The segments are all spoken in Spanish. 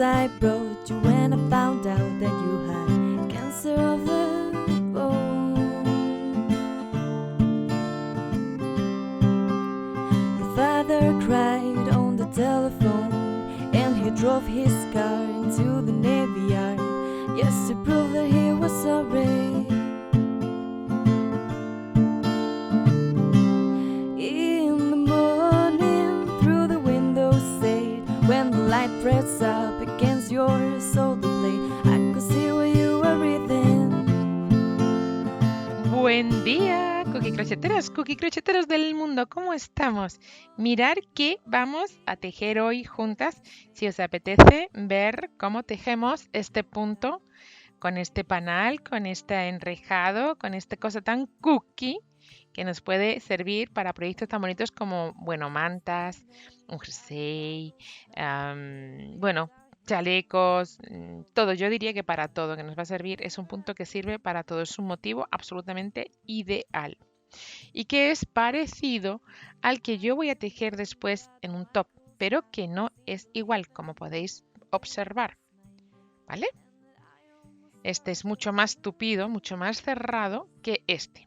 I brought you when I found out that you had cancer of the bone. Your father cried on the telephone, and he drove his car into the Navy Yard, just to prove that he was sorry. In the morning, through the window shade, when the light pressed up against your shoulder blade, I could see what you were reading. Buen día, cookie crocheteros del mundo, ¿cómo estamos? Mirar que vamos a tejer hoy juntas, si os apetece ver cómo tejemos este punto con este panal, con este enrejado, con esta cosa tan cookie que nos puede servir para proyectos tan bonitos como, bueno, mantas, un jersey, chalecos, todo. Yo diría que para todo que nos va a servir, es un punto que sirve para todo, es un motivo absolutamente ideal y que es parecido al que yo voy a tejer después en un top, pero que no es igual, como podéis observar, ¿vale? Este es mucho más tupido, mucho más cerrado que este.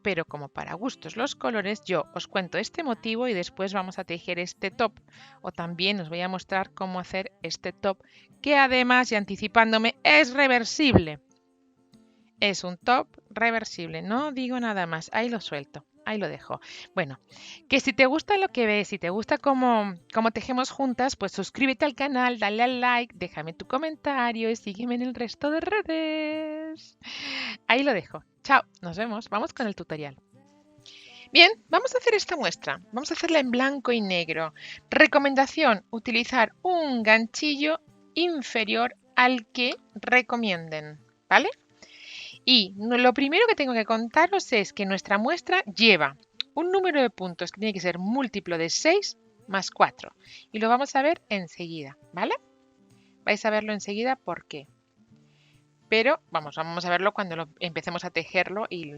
Pero como para gustos los colores, yo os cuento este motivo y después vamos a tejer este top. O también os voy a mostrar cómo hacer este top, que además, y anticipándome, es reversible. Es un top reversible, no digo nada más, ahí lo suelto. Ahí lo dejo. Bueno, que si te gusta lo que ves, si te gusta cómo tejemos juntas, pues suscríbete al canal, dale al like, déjame tu comentario y sígueme en el resto de redes. Ahí lo dejo. Chao, nos vemos. Vamos con el tutorial. Bien, vamos a hacer esta muestra. Vamos a hacerla en blanco y negro. Recomendación, utilizar un ganchillo inferior al que recomienden, ¿vale? Y lo primero que tengo que contaros es que nuestra muestra lleva un número de puntos que tiene que ser múltiplo de 6 más 4. Y lo vamos a ver enseguida, ¿vale? Vais a verlo enseguida por qué. Pero vamos a verlo cuando empecemos a tejerlo y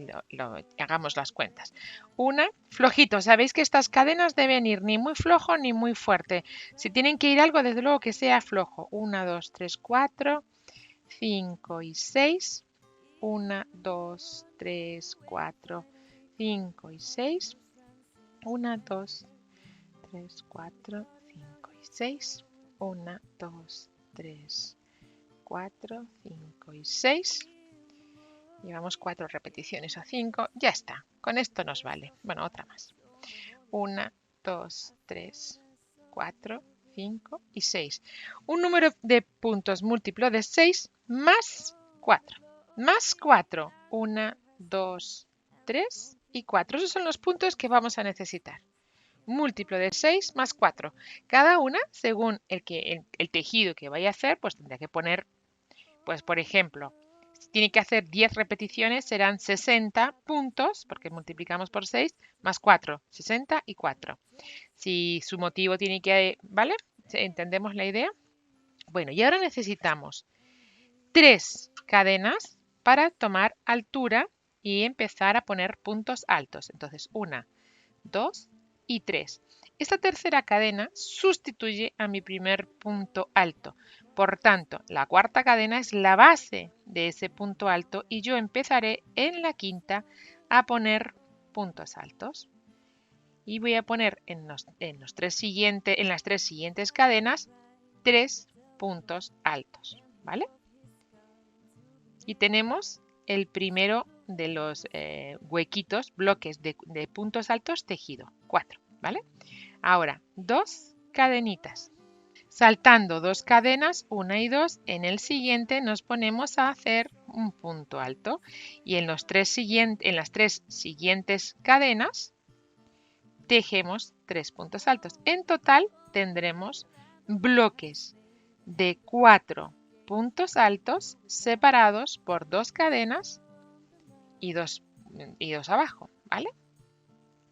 hagamos las cuentas. Una, flojito. Sabéis que estas cadenas deben ir ni muy flojo ni muy fuerte. Si tienen que ir algo, desde luego que sea flojo. 1, 2, 3, 4, 5 y 6. 1, 2, 3, 4, 5 y 6. 1, 2, 3, 4, 5 y 6. 1, 2, 3, 4, 5 y 6. Llevamos 4 repeticiones a 5. Ya está. Con esto nos vale. Bueno, otra más. 1, 2, 3, 4, 5 y 6. Un número de puntos múltiplo de 6 más 4. Más 4. 1, 2, 3 y 4. Esos son los puntos que vamos a necesitar. Múltiplo de 6 más 4. Cada una, según el tejido que vaya a hacer, pues tendrá que poner, pues por ejemplo, si tiene que hacer 10 repeticiones, serán 60 puntos, porque multiplicamos por 6, más 4, 60 y 4. Si su motivo tiene que, ¿vale? ¿Entendemos la idea? Bueno, y ahora necesitamos 3 cadenas para tomar altura y empezar a poner puntos altos. Entonces, 1, 2 y 3. Esta tercera cadena sustituye a mi primer punto alto. Por tanto, la cuarta cadena es la base de ese punto alto y yo empezaré en la quinta a poner puntos altos. Y voy a poner en las tres siguientes cadenas 3 puntos altos, ¿vale? Y tenemos el primero de los huequitos, bloques de puntos altos tejido, 4, ¿vale? Ahora, 2 cadenitas. Saltando 2 cadenas, 1 y 2, en el siguiente nos ponemos a hacer un punto alto. Y en las 3 siguientes cadenas tejemos 3 puntos altos. En total tendremos bloques de 4 puntos altos separados por 2 cadenas y 2 abajo, ¿vale?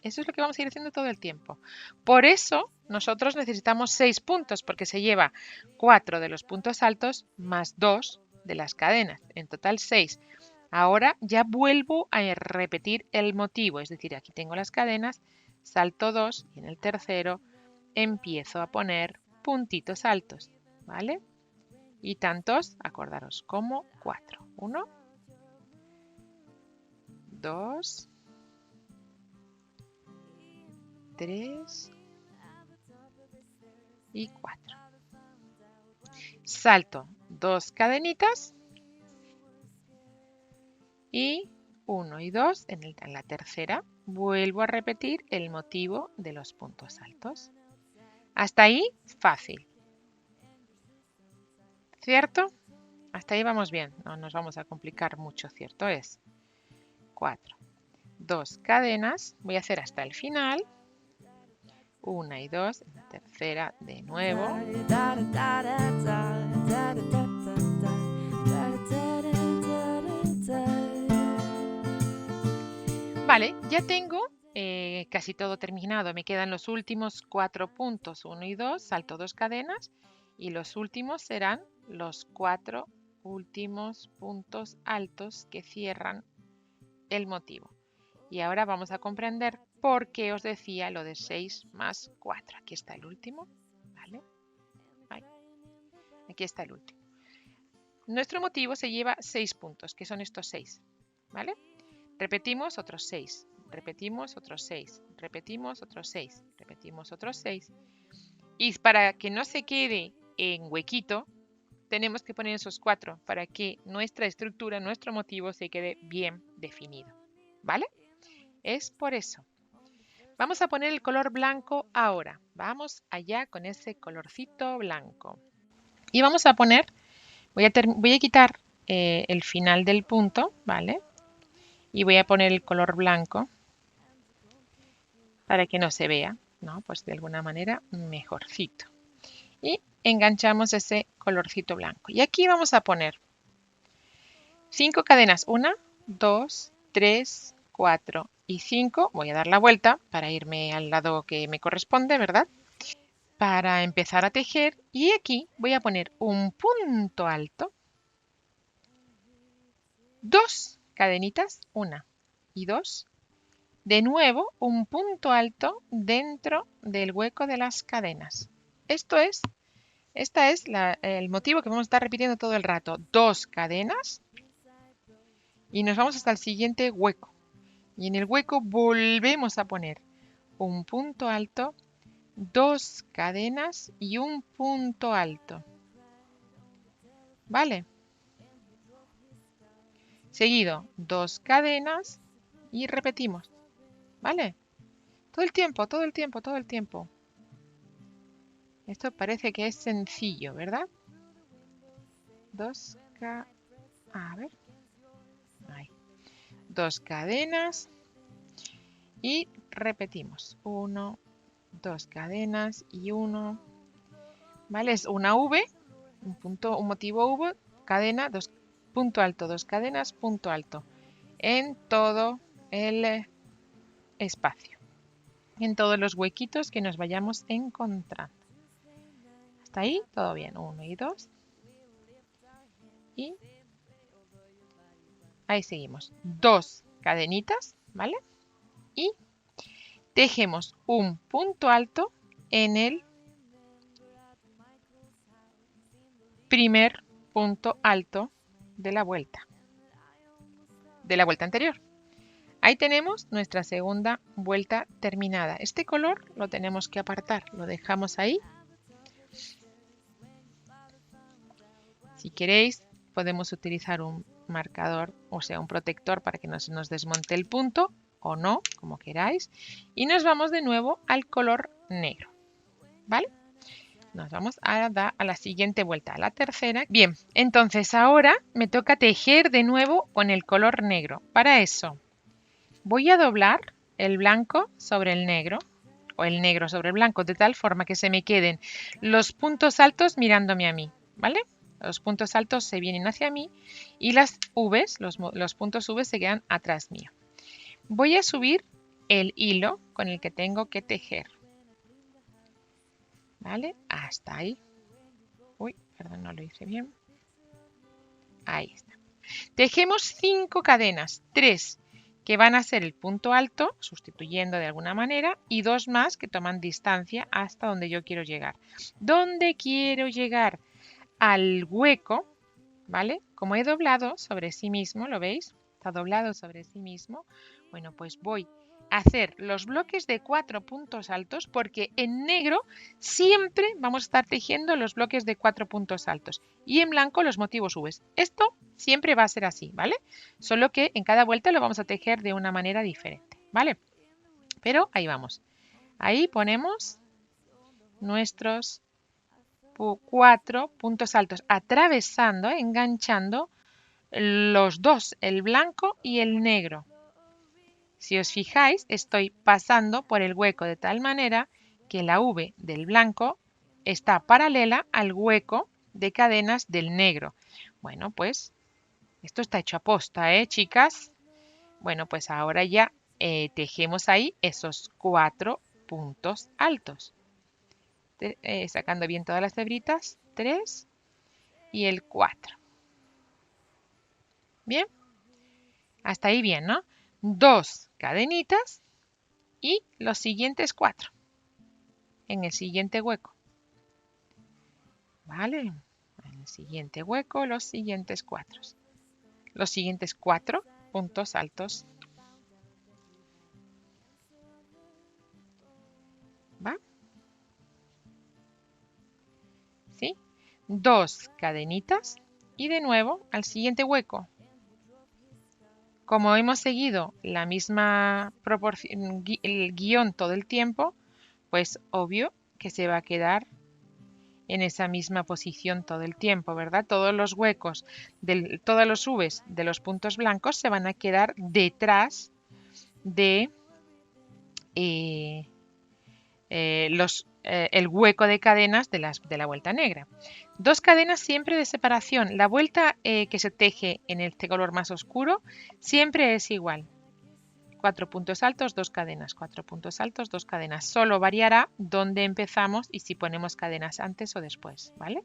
Eso es lo que vamos a ir haciendo todo el tiempo. Por eso nosotros necesitamos 6 puntos, porque se lleva 4 de los puntos altos más 2 de las cadenas. En total 6. Ahora ya vuelvo a repetir el motivo, es decir, aquí tengo las cadenas, salto 2 y en el tercero empiezo a poner puntitos altos. ¿vale? Y tantos, acordaros, como 4. 1, 2, 3 y 4. Salto 2 cadenitas y 1 y 2 en la tercera. Vuelvo a repetir el motivo de los puntos altos. Hasta ahí, fácil. ¿Cierto? Hasta ahí vamos bien. No nos vamos a complicar mucho, ¿cierto? Es 4. 2 cadenas. Voy a hacer hasta el final. 1 y 2 en la tercera de nuevo. Vale, ya tengo casi todo terminado. Me quedan los últimos 4 puntos, 1 y 2, salto 2 cadenas y los últimos serán los 4 últimos puntos altos que cierran el motivo. Y ahora vamos a comprender por qué os decía lo de 6 más 4. Aquí está el último, ¿vale? Ahí. Aquí está el último. Nuestro motivo se lleva 6 puntos, que son estos 6, ¿vale? Repetimos otros 6, repetimos otros 6, repetimos otros 6, repetimos otros 6. Y para que no se quede en huequito, tenemos que poner esos 4 para que nuestra estructura, nuestro motivo se quede bien definido, ¿vale? Es por eso. Vamos a poner el color blanco ahora. Vamos allá con ese colorcito blanco. Y vamos a poner, voy a quitar el final del punto, ¿vale? Y voy a poner el color blanco para que no se vea, ¿no? Pues de alguna manera mejorcito. Y enganchamos ese colorcito blanco. Y aquí vamos a poner 5 cadenas. 1, 2, 3, 4 y 5. Voy a dar la vuelta para irme al lado que me corresponde, ¿verdad? Para empezar a tejer. Y aquí voy a poner un punto alto. 2 cadenitas. 1 y 2. De nuevo, un punto alto dentro del hueco de las cadenas. Este es el motivo que vamos a estar repitiendo todo el rato. 2 cadenas y nos vamos hasta el siguiente hueco. Y en el hueco volvemos a poner un punto alto, 2 cadenas y un punto alto. ¿Vale? Seguido, 2 cadenas y repetimos. ¿Vale? Todo el tiempo, todo el tiempo, todo el tiempo. Esto parece que es sencillo, ¿verdad? 2 cadenas y repetimos. 1, 2 cadenas y 1. ¿Vale? Es una V, un motivo V, cadena, punto alto, 2 cadenas, punto alto. En todo el espacio. En todos los huequitos que nos vayamos encontrando. Hasta ahí, todo bien. 1 y 2. Y ahí seguimos. 2 cadenitas, ¿vale? Y tejemos un punto alto en el primer punto alto de la vuelta anterior. Ahí tenemos nuestra segunda vuelta terminada. Este color lo tenemos que apartar, lo dejamos ahí. Si queréis, podemos utilizar un marcador, o sea, un protector para que no se nos desmonte el punto, o no, como queráis. Y nos vamos de nuevo al color negro, ¿vale? Nos vamos a dar a la siguiente vuelta, a la tercera. Bien, entonces ahora me toca tejer de nuevo con el color negro. Para eso, voy a doblar el blanco sobre el negro, o el negro sobre el blanco, de tal forma que se me queden los puntos altos mirándome a mí, ¿vale? Los puntos altos se vienen hacia mí y las V's, los puntos V se quedan atrás mío. Voy a subir el hilo con el que tengo que tejer. ¿Vale? Hasta ahí. Uy, perdón, no lo hice bien. Ahí está. Tejemos 5 cadenas, 3 que van a ser el punto alto, sustituyendo de alguna manera, y 2 más que toman distancia hasta donde yo quiero llegar. ¿Dónde quiero llegar? al hueco, ¿vale? Como he doblado sobre sí mismo, ¿lo veis? Está doblado sobre sí mismo. Bueno, pues voy a hacer los bloques de 4 puntos altos porque en negro siempre vamos a estar tejiendo los bloques de 4 puntos altos y en blanco los motivos V. Esto siempre va a ser así, ¿vale? Solo que en cada vuelta lo vamos a tejer de una manera diferente, ¿vale? Pero ahí vamos. Ahí ponemos nuestros 4 puntos altos atravesando, enganchando los dos, el blanco y el negro. Si os fijáis, estoy pasando por el hueco de tal manera que la V del blanco está paralela al hueco de cadenas del negro. Bueno, pues esto está hecho a posta, ¿eh, chicas? Bueno, pues ahora ya tejemos ahí esos 4 puntos altos. Sacando bien todas las hebritas, 3 y el 4. Bien, hasta ahí bien, ¿no? 2 cadenitas y los siguientes 4 en el siguiente hueco. ¿Vale? En el siguiente hueco, los siguientes 4. Los siguientes 4 puntos altos. ¿Va? ¿Sí? 2 cadenitas y de nuevo al siguiente hueco. Como hemos seguido la misma proporción, el guión todo el tiempo, pues obvio que se va a quedar en esa misma posición todo el tiempo, ¿verdad? Todos los huecos, todos los V's de los puntos blancos se van a quedar detrás de el hueco de cadenas de la vuelta negra. 2 cadenas siempre de separación. La vuelta que se teje en este color más oscuro siempre es igual. 4 puntos altos, 2 cadenas, 4 puntos altos, 2 cadenas. Solo variará dónde empezamos y si ponemos cadenas antes o después, ¿vale?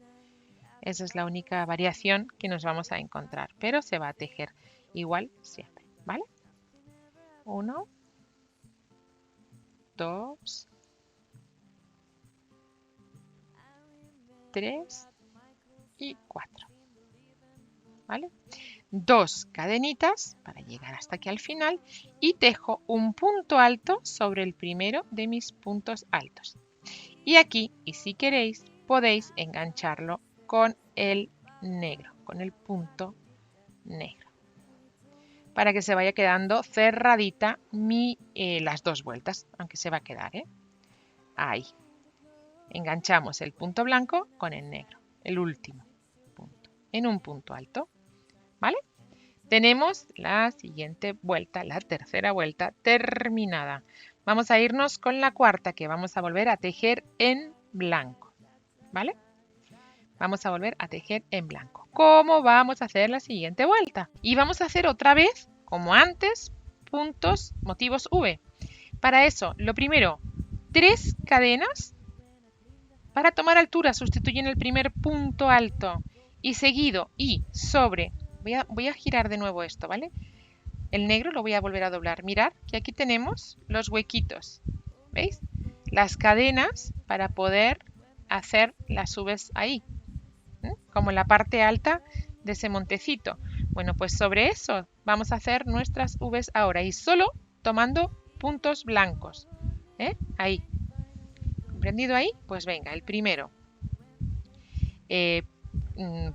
Esa es la única variación que nos vamos a encontrar, pero se va a tejer igual siempre, ¿vale? 1, 2, 3 y 4, ¿vale? 2 cadenitas para llegar hasta aquí al final y tejo un punto alto sobre el primero de mis puntos altos. Y aquí, y si queréis, podéis engancharlo con el negro, con el punto negro, para que se vaya quedando cerradita las dos vueltas, aunque se va a quedar, ¿eh? Ahí. Enganchamos el punto blanco con el negro, el último punto, en un punto alto, ¿vale? Tenemos la siguiente vuelta, la tercera vuelta terminada. Vamos a irnos con la cuarta, que vamos a volver a tejer en blanco, ¿vale? Vamos a volver a tejer en blanco. ¿Cómo vamos a hacer la siguiente vuelta? Y vamos a hacer otra vez, como antes, puntos, motivos V. Para eso, lo primero, 3 cadenas. Para tomar altura sustituyen el primer punto alto y seguido y sobre. Voy a girar de nuevo esto, ¿vale? El negro lo voy a volver a doblar. Mirad que aquí tenemos los huequitos, ¿veis? Las cadenas para poder hacer las V's ahí, como la parte alta de ese montecito. Bueno, pues sobre eso vamos a hacer nuestras V's ahora y solo tomando puntos blancos, ahí. ¿Comprendido ahí? Pues venga, el primero.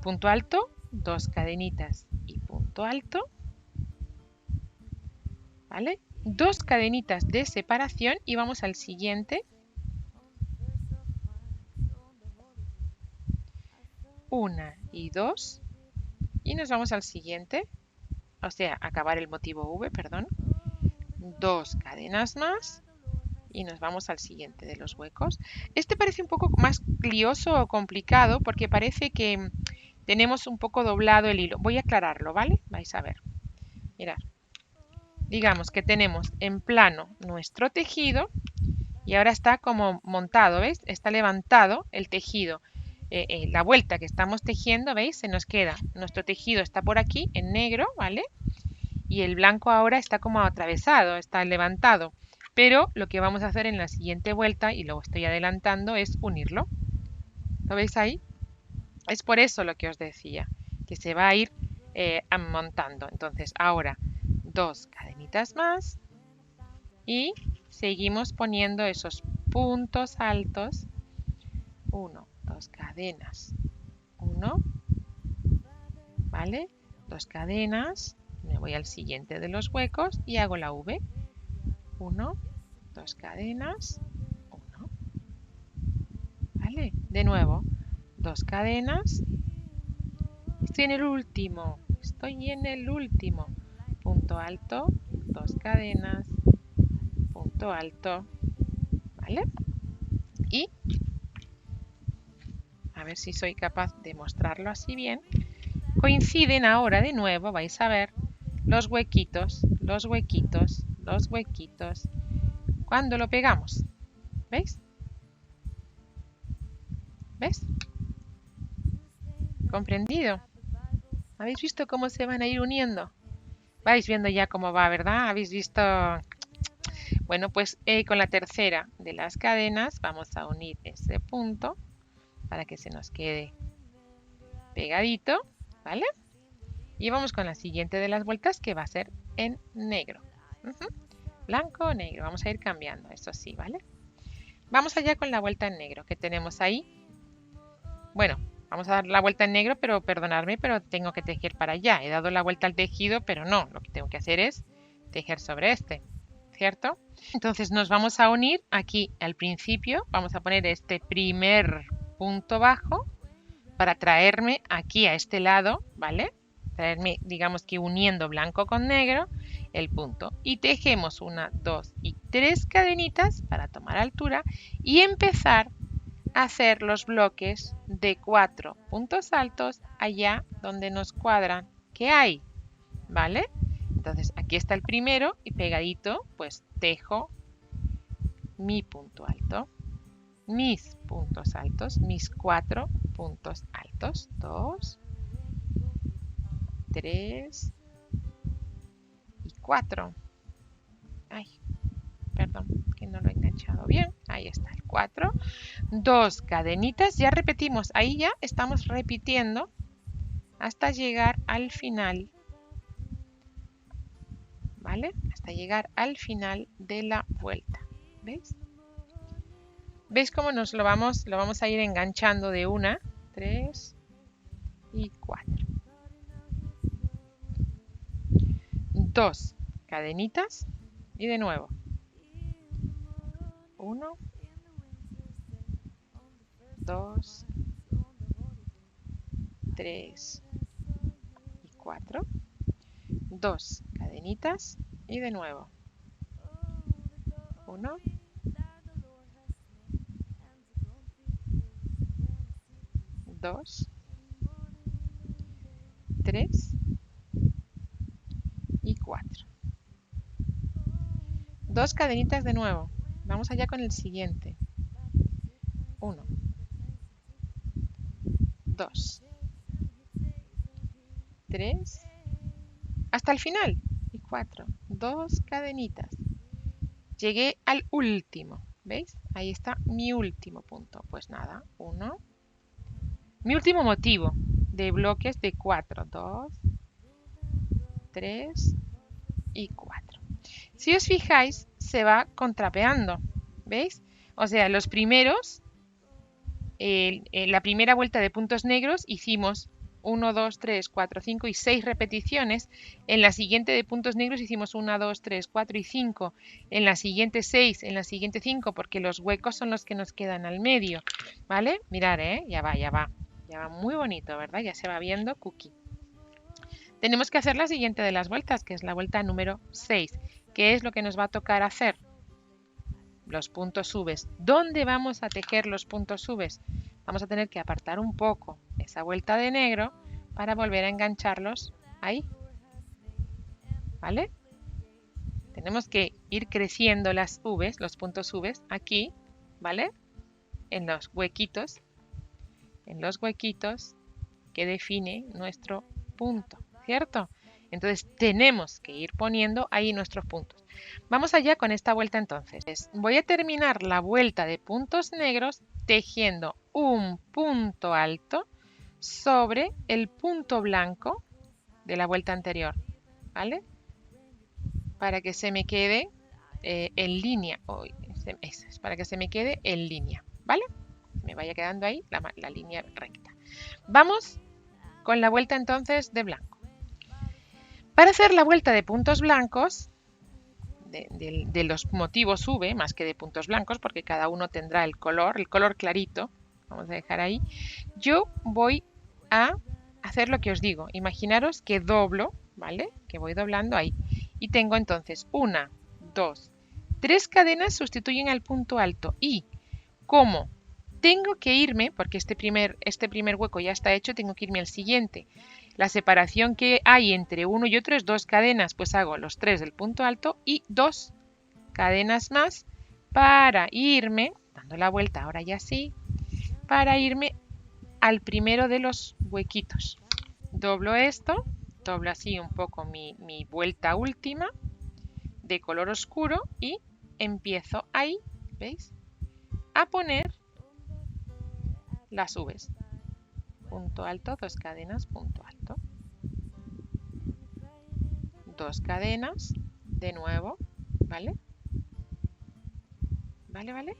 Punto alto, 2 cadenitas y punto alto. ¿Vale? 2 cadenitas de separación y vamos al siguiente. 1 y 2. Y nos vamos al siguiente. O sea, acabar el motivo V, perdón. 2 cadenas más. Y nos vamos al siguiente de los huecos. Este parece un poco más lioso o complicado porque parece que tenemos un poco doblado el hilo. Voy a aclararlo, ¿vale? Vais a ver. Mirad. Digamos que tenemos en plano nuestro tejido y ahora está como montado, ¿veis? Está levantado el tejido. La vuelta que estamos tejiendo, ¿veis? Se nos queda. Nuestro tejido está por aquí en negro, ¿vale? Y el blanco ahora está como atravesado, está levantado. Pero lo que vamos a hacer en la siguiente vuelta, y lo estoy adelantando, es unirlo. ¿Lo veis ahí? Es por eso lo que os decía, que se va a ir montando. Entonces ahora 2 cadenitas más y seguimos poniendo esos puntos altos. 1, 2 cadenas, 1, ¿vale? 2 cadenas, me voy al siguiente de los huecos y hago la V. 1, 2 cadenas, 1, ¿vale? De nuevo, 2 cadenas. Estoy en el último. Punto alto, 2 cadenas, punto alto, ¿vale? Y a ver si soy capaz de mostrarlo así bien. Coinciden ahora de nuevo, vais a ver, los huequitos, los huequitos, los huequitos. Cuando lo pegamos, ¿veis? ¿Ves? ¿Comprendido? ¿Habéis visto cómo se van a ir uniendo? Vais viendo ya cómo va, ¿verdad? ¿Habéis visto? Bueno, pues con la tercera de las cadenas vamos a unir ese punto para que se nos quede pegadito, ¿vale? Y vamos con la siguiente de las vueltas que va a ser en negro. Blanco o negro, vamos a ir cambiando, eso sí, ¿vale? Vamos allá con la vuelta en negro que tenemos ahí. Bueno, vamos a dar la vuelta en negro, pero perdonadme, pero tengo que tejer para allá. He dado la vuelta al tejido, pero no, lo que tengo que hacer es tejer sobre este, ¿cierto? Entonces nos vamos a unir aquí al principio, vamos a poner este primer punto bajo para traerme aquí a este lado, ¿vale? Traerme, digamos que uniendo blanco con negro, el punto. Y tejemos 1, 2 y 3 cadenitas para tomar altura y empezar a hacer los bloques de 4 puntos altos allá donde nos cuadran que hay, ¿vale? Entonces aquí está el primero y pegadito pues tejo mi punto alto, mis puntos altos, mis 4 puntos altos, 2, 3 y 4. Ay, perdón, que no lo he enganchado bien. Ahí está el 4. 2 cadenitas, ya repetimos, ahí ya estamos repitiendo hasta llegar al final, ¿vale? Hasta llegar al final de la vuelta, ¿veis? ¿Veis cómo nos lo vamos a ir enganchando de 1, 3 y 4? 2 cadenitas y de nuevo 1, 2, 3 y 4, 2 cadenitas y de nuevo 1, 2, 3 y 4. 2 cadenitas de nuevo. Vamos allá con el siguiente. 1, 2, 3, hasta el final. Y 4. 2 cadenitas. Llegué al último. ¿Veis? Ahí está mi último punto. Pues nada, 1. Mi último motivo de bloques de 4. 2, 3 y 4. Si os fijáis, se va contrapeando. ¿Veis? O sea, los primeros, la primera vuelta de puntos negros hicimos 1, 2, 3, 4, 5 y 6 repeticiones. En la siguiente de puntos negros hicimos 1, 2, 3, 4 y 5. En la siguiente 6, en la siguiente 5, porque los huecos son los que nos quedan al medio. ¿Vale? Mirad, ya va, ya va. Ya va muy bonito, ¿verdad? Ya se va viendo cookie. Tenemos que hacer la siguiente de las vueltas, que es la vuelta número 6. ¿Qué es lo que nos va a tocar hacer? Los puntos subes. ¿Dónde vamos a tejer los puntos subes? Vamos a tener que apartar un poco esa vuelta de negro para volver a engancharlos ahí. ¿Vale? Tenemos que ir creciendo las Vs, los puntos subes, aquí, ¿vale? En los huequitos que define nuestro punto, ¿cierto? Entonces tenemos que ir poniendo ahí nuestros puntos. Vamos allá con esta vuelta entonces. Voy a terminar la vuelta de puntos negros tejiendo un punto alto, sobre el punto blanco de la vuelta anterior, ¿vale? Para que se me quede en línea, para que se me quede en línea, ¿vale? Me vaya quedando ahí la línea recta. Vamos con la vuelta entonces de blanco. Para hacer la vuelta de puntos blancos, de los motivos V, más que de puntos blancos, porque cada uno tendrá el color clarito, vamos a dejar ahí, yo voy a hacer lo que os digo. Imaginaros que doblo, ¿vale? Que voy doblando ahí. Y tengo entonces 1, 2, 3 cadenas sustituyen al punto alto. Y como tengo que irme, porque este primer hueco ya está hecho, tengo que irme al siguiente. La separación que hay entre uno y otro es 2 cadenas, pues hago los 3 del punto alto y 2 cadenas más para irme, dando la vuelta ahora ya sí, para irme al primero de los huequitos. Doblo esto, doblo así un poco mi vuelta última de color oscuro y empiezo ahí, ¿veis? A poner las V's. Punto alto, 2 cadenas, punto alto. 2 cadenas, de nuevo, ¿vale? ¿Vale?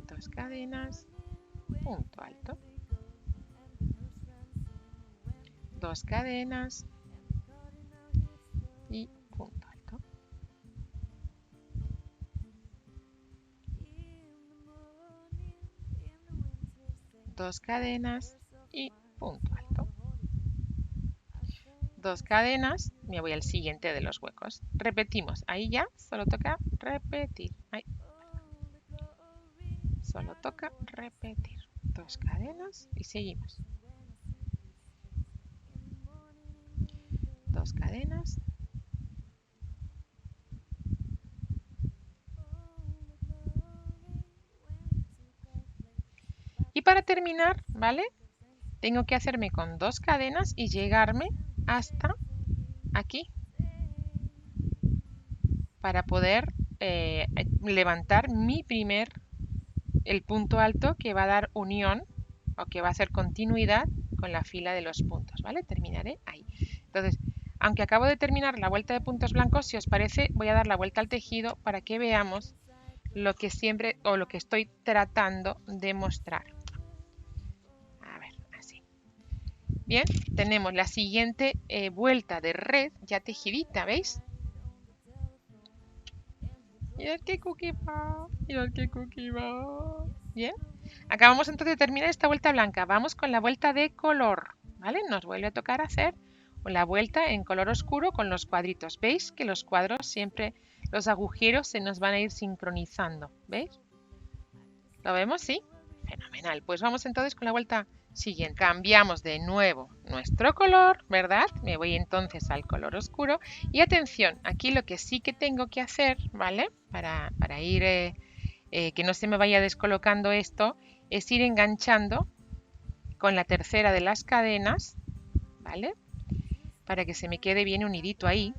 2 cadenas, punto alto. 2 cadenas y punto alto. Dos cadenas y punto alto. 2 cadenas, me voy al siguiente de los huecos. Repetimos, ahí ya solo toca repetir. Ahí. Solo toca repetir. 2 cadenas y seguimos. 2 cadenas. Y para terminar, ¿vale? Tengo que hacerme con 2 cadenas y llegarme hasta aquí para poder levantar el punto alto que va a dar unión o que va a hacer continuidad con la fila de los puntos, ¿vale? Terminaré ahí. Entonces, aunque acabo de terminar la vuelta de puntos blancos, si os parece, voy a dar la vuelta al tejido para que veamos lo que siempre o lo que estoy tratando de mostrar. A ver, así. Bien, tenemos la siguiente vuelta de red ya tejidita, ¿veis? Mirad qué cookie va, mirad qué cookie va. Bien, acabamos entonces de terminar esta vuelta blanca. Vamos con la vuelta de color, ¿vale? Nos vuelve a tocar hacer la vuelta en color oscuro con los cuadritos. ¿Veis que los cuadros siempre, los agujeros se nos van a ir sincronizando? ¿Veis? ¿Lo vemos? Sí. Fenomenal. Pues vamos entonces con la vuelta siguiente. Cambiamos de nuevo nuestro color, ¿verdad? Me voy entonces al color oscuro. Y atención, aquí lo que sí que tengo que hacer, ¿vale? Para ir, que no se me vaya descolocando esto, es ir enganchando con la tercera de las cadenas, ¿vale? Para que se me quede bien unidito ahí.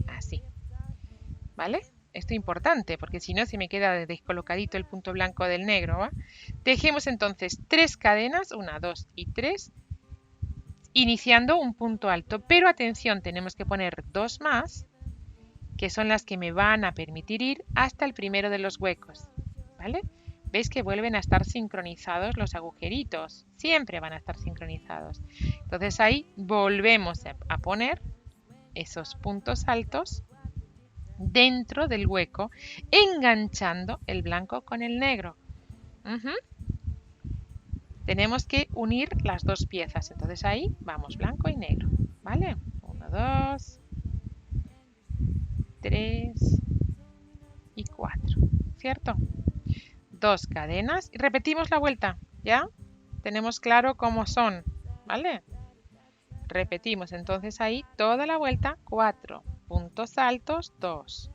Así. ¿Vale? Esto es importante porque si no se me queda descolocadito el punto blanco del negro. ¿va? Tejemos entonces 3 cadenas, 1, 2 y 3, iniciando un punto alto. Pero atención, tenemos que poner 2 más, que son las que me van a permitir ir hasta el primero de los huecos. ¿Vale? ¿Veis que vuelven a estar sincronizados los agujeritos? Siempre van a estar sincronizados. Entonces ahí volvemos a poner esos puntos altos dentro del hueco, enganchando el blanco con el negro. Tenemos que unir las dos piezas. Entonces ahí vamos blanco y negro. ¿Vale? 1, 2, 3 y 4. ¿Cierto? 2 cadenas. Y repetimos la vuelta. ¿Ya? Tenemos claro cómo son. ¿Vale? Repetimos entonces ahí toda la vuelta. 4 puntos altos, 2,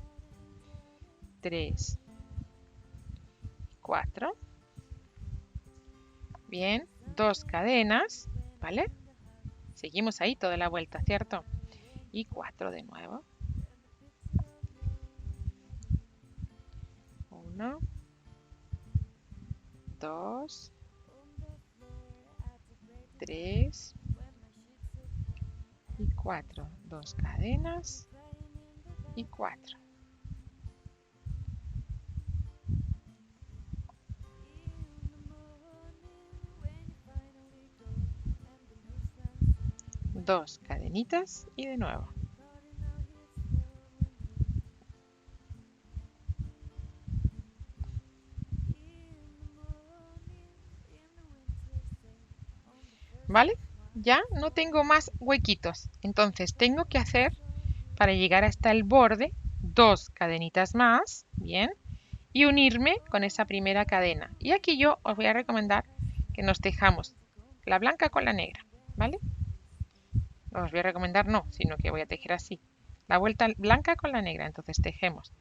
3, 4. Bien, 2 cadenas, ¿vale? Seguimos ahí toda la vuelta, ¿cierto? Y 4 de nuevo. 1, 2, 3 y 4. 2 cadenas y 4. Dos cadenitas y de nuevo. ¿Vale? Ya no tengo más huequitos. Entonces tengo que hacer, para llegar hasta el borde, 2 cadenitas más, bien, y unirme con esa primera cadena. Y aquí yo os voy a recomendar que nos tejamos la blanca con la negra, ¿vale? Os voy a recomendar no, sino que voy a tejer así. La vuelta blanca con la negra. Entonces tejemos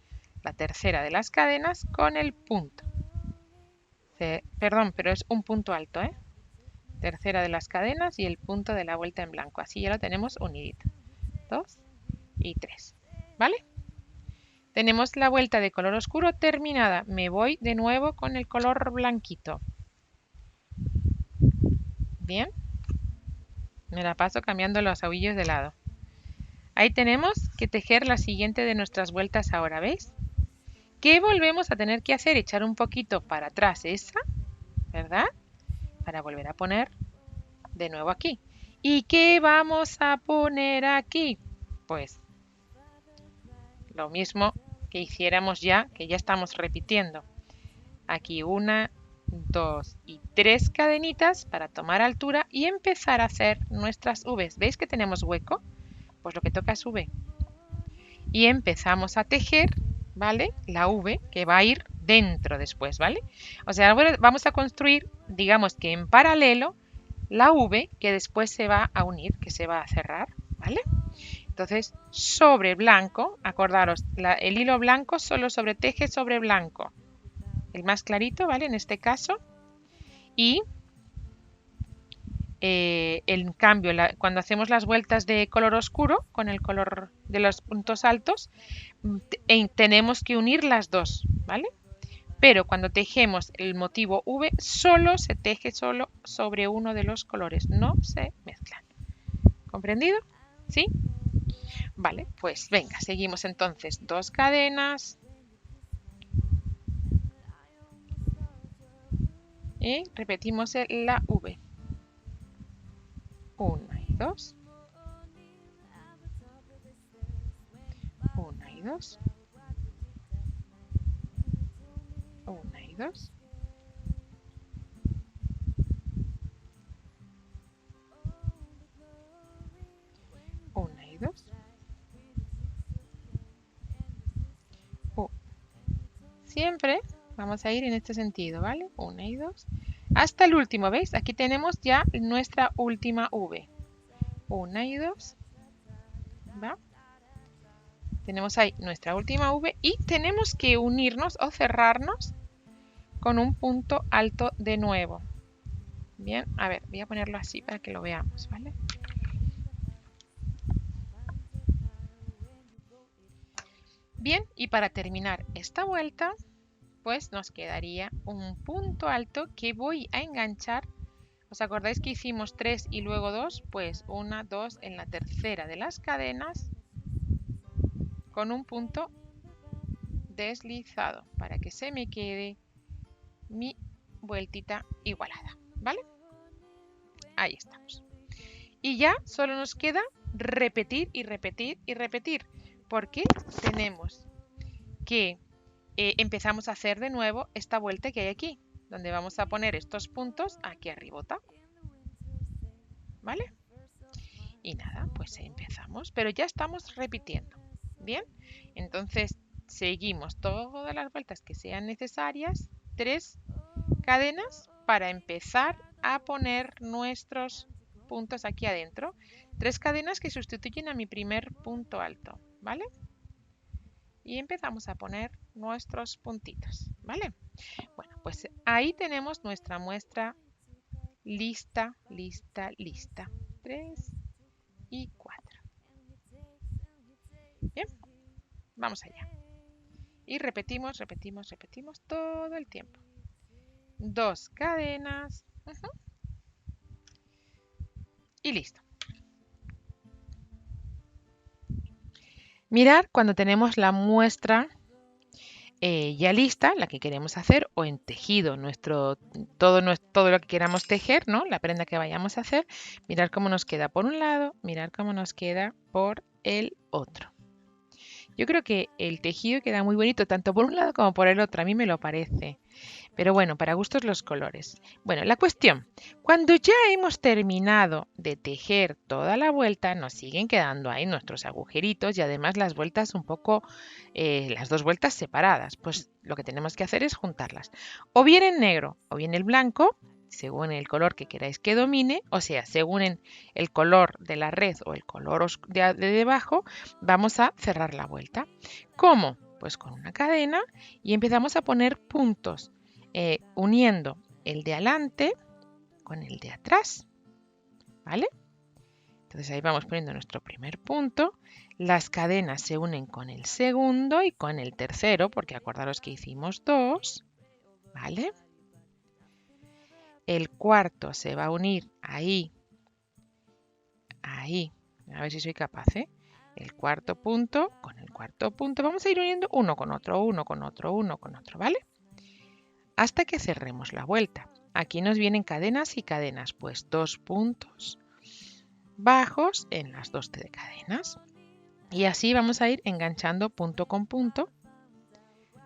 la tercera de las cadenas con el punto. Perdón, pero es un punto alto, ¿eh? Tercera de las cadenas y el punto de la vuelta en blanco. Así ya lo tenemos unidito. 2 y 3. ¿Vale? Tenemos la vuelta de color oscuro terminada. Me voy de nuevo con el color blanquito. Bien. Me la paso cambiando los aguillos de lado. Ahí tenemos que tejer la siguiente de nuestras vueltas ahora, ¿veis? ¿Qué volvemos a tener que hacer? Echar un poquito para atrás esa, ¿verdad? Para volver a poner de nuevo aquí. ¿Y qué vamos a poner aquí? Pues lo mismo que hiciéramos ya, que ya estamos repitiendo. Aquí 1, 2 y 3 cadenitas para tomar altura y empezar a hacer nuestras V's. ¿Veis que tenemos hueco? Pues lo que toca es V. Y empezamos a tejer, ¿vale? La V que va a ir dentro después, ¿vale? O sea, ahora vamos a construir, digamos que en paralelo, la V que después se va a unir, que se va a cerrar, ¿vale? Entonces, sobre blanco, acordaros, el hilo blanco solo sobreteje sobre blanco. El más clarito, ¿vale? En este caso. Y en cambio, cuando hacemos las vueltas de color oscuro, con el color de los puntos altos, tenemos que unir las dos, ¿vale? Pero cuando tejemos el motivo V, solo se teje solo sobre uno de los colores, no se mezclan. ¿Comprendido? ¿Sí? Vale, pues venga, seguimos entonces. 2 cadenas. Y repetimos la V. 1 y 2. 1 y 2. 1 y 2. 1 y 2. Siempre vamos a ir en este sentido, ¿vale? 1 y 2. Hasta el último, ¿veis? Aquí tenemos ya nuestra última V. 1 y 2. ¿Va? Tenemos ahí nuestra última V y tenemos que unirnos o cerrarnos con un punto alto de nuevo. Bien, a ver, voy a ponerlo así para que lo veamos, ¿vale? Bien, y para terminar esta vuelta, pues nos quedaría un punto alto que voy a enganchar. ¿Os acordáis que hicimos 3 y luego 2? Pues 1, 2 en la tercera de las cadenas con un punto deslizado para que se me quede mi vueltita igualada, ¿vale? Ahí estamos. Y ya solo nos queda repetir y repetir y repetir, porque tenemos que empezamos a hacer de nuevo esta vuelta que hay aquí, donde vamos a poner estos puntos aquí arribota, ¿vale? Y nada, pues empezamos, pero ya estamos repitiendo, ¿bien? Entonces seguimos todas las vueltas que sean necesarias, 3 cadenas para empezar a poner nuestros puntos aquí adentro. 3 cadenas que sustituyen a mi primer punto alto, ¿vale? Y empezamos a poner nuestros puntitos, ¿vale? Bueno, pues ahí tenemos nuestra muestra lista, lista, lista. 3 y 4. Bien, vamos allá. Y repetimos, repetimos, repetimos todo el tiempo. 2 cadenas. y listo. Mirar cuando tenemos la muestra ya lista, la que queremos hacer, o en tejido, todo lo que queramos tejer, ¿no? La prenda que vayamos a hacer, mirar cómo nos queda por un lado, mirar cómo nos queda por el otro. Yo creo que el tejido queda muy bonito, tanto por un lado como por el otro, a mí me lo parece. Pero bueno, para gustos los colores. Bueno, la cuestión, cuando ya hemos terminado de tejer toda la vuelta, nos siguen quedando ahí nuestros agujeritos y además las vueltas un poco, las dos vueltas separadas. Pues lo que tenemos que hacer es juntarlas. O bien en negro o bien en blanco, según el color que queráis que domine, o sea, según el color de la red o el color de debajo, vamos a cerrar la vuelta. ¿Cómo? Pues con una cadena y empezamos a poner puntos. Uniendo el de adelante con el de atrás, ¿vale? Entonces ahí vamos poniendo nuestro primer punto, las cadenas se unen con el segundo y con el tercero, porque acordaros que hicimos dos, ¿vale? El cuarto se va a unir ahí, a ver si soy capaz, ¿eh? El cuarto punto con el cuarto punto, vamos a ir uniendo uno con otro, uno con otro, uno con otro, ¿vale? Hasta que cerremos la vuelta. Aquí nos vienen cadenas y cadenas, pues 2 puntos bajos en las 2 cadenas. Y así vamos a ir enganchando punto con punto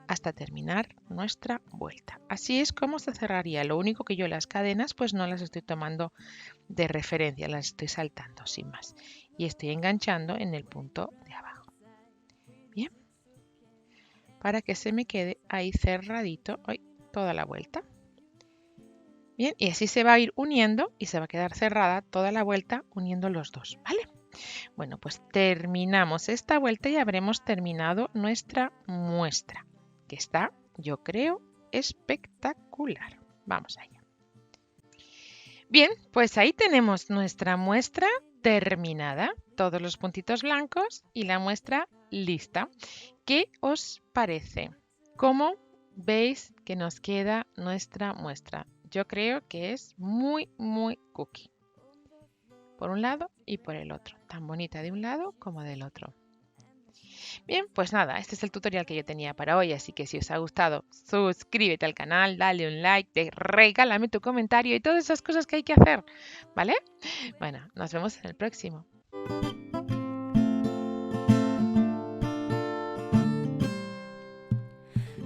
hasta terminar nuestra vuelta. Así es como se cerraría. Lo único que yo las cadenas pues no las estoy tomando de referencia, las estoy saltando sin más. Y estoy enganchando en el punto de abajo. Bien. Para que se me quede ahí cerradito toda la vuelta. Bien, y así se va a ir uniendo y se va a quedar cerrada toda la vuelta uniendo los dos, ¿vale? Bueno, pues terminamos esta vuelta y habremos terminado nuestra muestra, que está, yo creo, espectacular. Vamos allá. Bien, pues ahí tenemos nuestra muestra terminada, todos los puntitos blancos y la muestra lista. ¿Qué os parece? ¿Cómo veis que nos queda nuestra muestra? Yo creo que es muy, muy cookie. Por un lado y por el otro. Tan bonita de un lado como del otro. Bien, pues nada, este es el tutorial que yo tenía para hoy, así que si os ha gustado, suscríbete al canal, dale un like, regálame tu comentario y todas esas cosas que hay que hacer, ¿vale? Bueno, nos vemos en el próximo.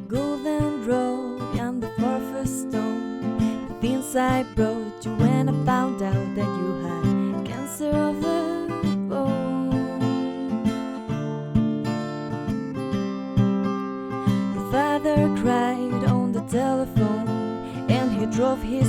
Golden road and the first stone, the things I brought you when I found out that you had cancer of the bone. Your father cried on the telephone and he drove his